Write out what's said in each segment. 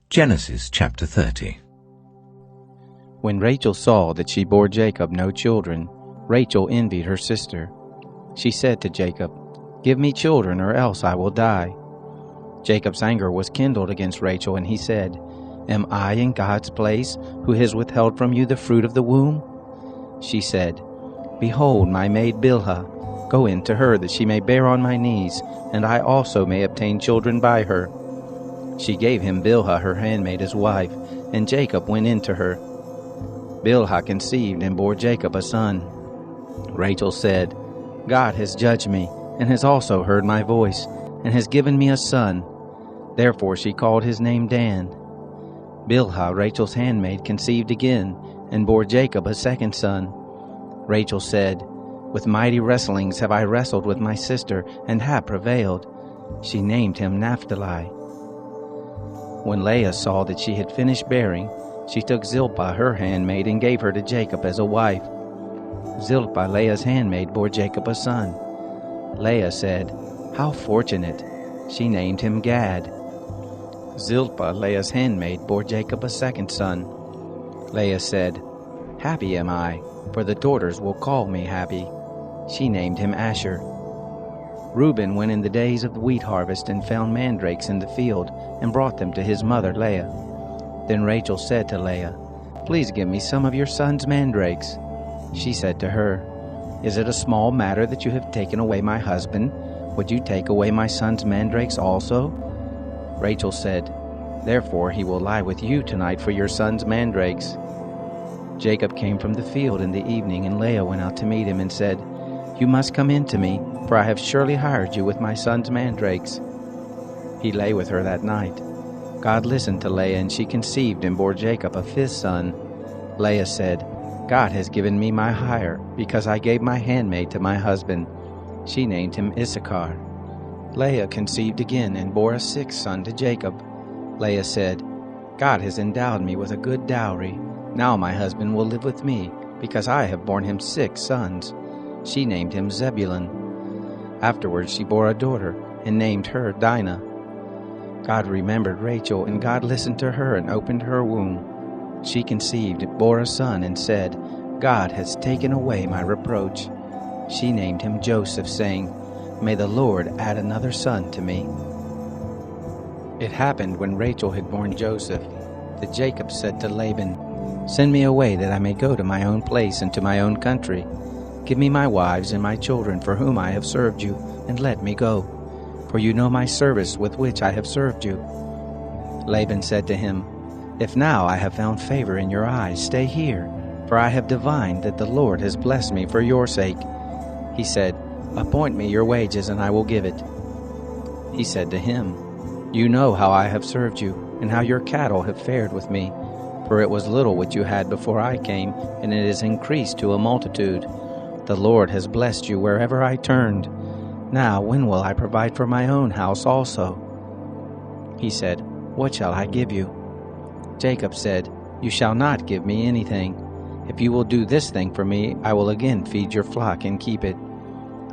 Genesis chapter 30. When Rachel saw that she bore Jacob no children, Rachel envied her sister. She said to Jacob, "Give me children, or else I will die." Jacob's anger was kindled against Rachel, and he said, "Am I in God's place, who has withheld from you the fruit of the womb?" She said, "Behold, my maid Bilhah, go in to her, that she may bear on my knees, and I also may obtain children by her." She gave him Bilhah her handmaid as wife, and Jacob went in to her. Bilhah conceived and bore Jacob a son. Rachel said, "God has judged me, and has also heard my voice, and has given me a son." Therefore she called his name Dan. Bilhah, Rachel's handmaid, conceived again, and bore Jacob a second son. Rachel said, "With mighty wrestlings have I wrestled with my sister, and have prevailed." She named him Naphtali. When Leah saw that she had finished bearing, she took Zilpah her handmaid and gave her to Jacob as a wife. Zilpah, Leah's handmaid, bore Jacob a son. Leah said, "How fortunate!" She named him Gad. Zilpah, Leah's handmaid, bore Jacob a second son. Leah said, "Happy am I, for the daughters will call me happy." She named him Asher. Reuben went in the days of the wheat harvest and found mandrakes in the field, and brought them to his mother Leah. Then Rachel said to Leah, "Please give me some of your son's mandrakes." She said to her, "Is it a small matter that you have taken away my husband? Would you take away my son's mandrakes also?" Rachel said, "Therefore he will lie with you tonight for your son's mandrakes." Jacob came from the field in the evening, and Leah went out to meet him and said, "You must come in to me, for I have surely hired you with my son's mandrakes." He lay with her that night. God listened to Leah, and she conceived and bore Jacob a fifth son. Leah said, "God has given me my hire, because I gave my handmaid to my husband." She named him Issachar. Leah conceived again and bore a sixth son to Jacob. Leah said, "God has endowed me with a good dowry. Now my husband will live with me, because I have borne him 6 sons. She named him Zebulun. Afterwards she bore a daughter, and named her Dinah. God remembered Rachel, and God listened to her and opened her womb. She conceived and bore a son, and said, "God has taken away my reproach." She named him Joseph, saying, "May the Lord add another son to me." It happened when Rachel had borne Joseph, that Jacob said to Laban, "Send me away, that I may go to my own place and to my own country. Give me my wives and my children, for whom I have served you, and let me go. For you know my service with which I have served you." Laban said to him, "If now I have found favor in your eyes, stay here, for I have divined that the Lord has blessed me for your sake." He said, "Appoint me your wages, and I will give it." He said to him, "You know how I have served you, and how your cattle have fared with me. For it was little which you had before I came, and it is increased to a multitude. The Lord has blessed you wherever I turned. Now when will I provide for my own house also?" He said, "What shall I give you?" Jacob said, "You shall not give me anything. If you will do this thing for me, I will again feed your flock and keep it.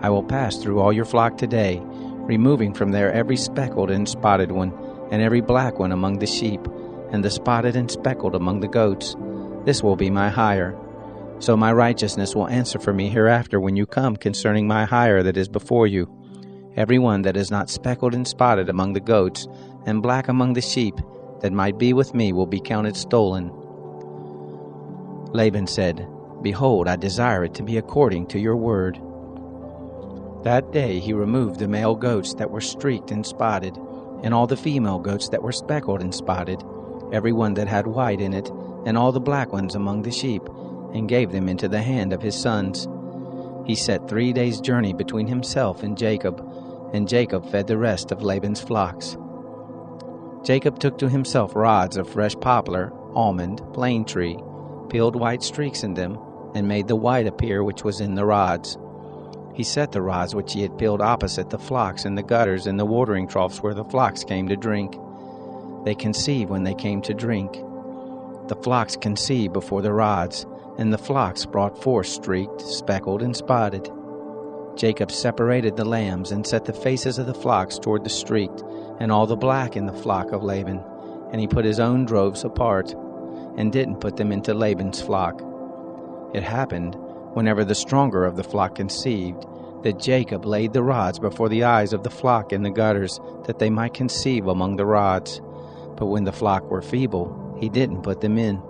I will pass through all your flock today, removing from there every speckled and spotted one, and every black one among the sheep, and the spotted and speckled among the goats. This will be my hire. So my righteousness will answer for me hereafter when you come concerning my hire that is before you. Every one that is not speckled and spotted among the goats, and black among the sheep, that might be with me, will be counted stolen." Laban said, "Behold, I desire it to be according to your word." That day he removed the male goats that were streaked and spotted, and all the female goats that were speckled and spotted, every one that had white in it, and all the black ones among the sheep, and gave them into the hand of his sons. He set 3 days' journey between himself and Jacob fed the rest of Laban's flocks. Jacob took to himself rods of fresh poplar, almond, plane tree, peeled white streaks in them, and made the white appear which was in the rods. He set the rods which he had peeled opposite the flocks in the gutters and the watering troughs where the flocks came to drink. They conceived when they came to drink. The flocks conceived before the rods, and the flocks brought forth streaked, speckled, and spotted. Jacob separated the lambs, and set the faces of the flocks toward the streaked, and all the black in the flock of Laban. and he put his own droves apart, and didn't put them into Laban's flock. It happened, whenever the stronger of the flock conceived, that Jacob laid the rods before the eyes of the flock in the gutters, that they might conceive among the rods. But when the flock were feeble, he didn't put them in.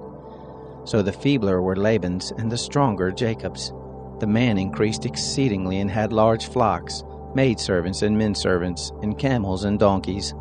So the feebler were Laban's, and the stronger Jacob's. The man increased exceedingly, and had large flocks, maidservants and menservants, and camels and donkeys.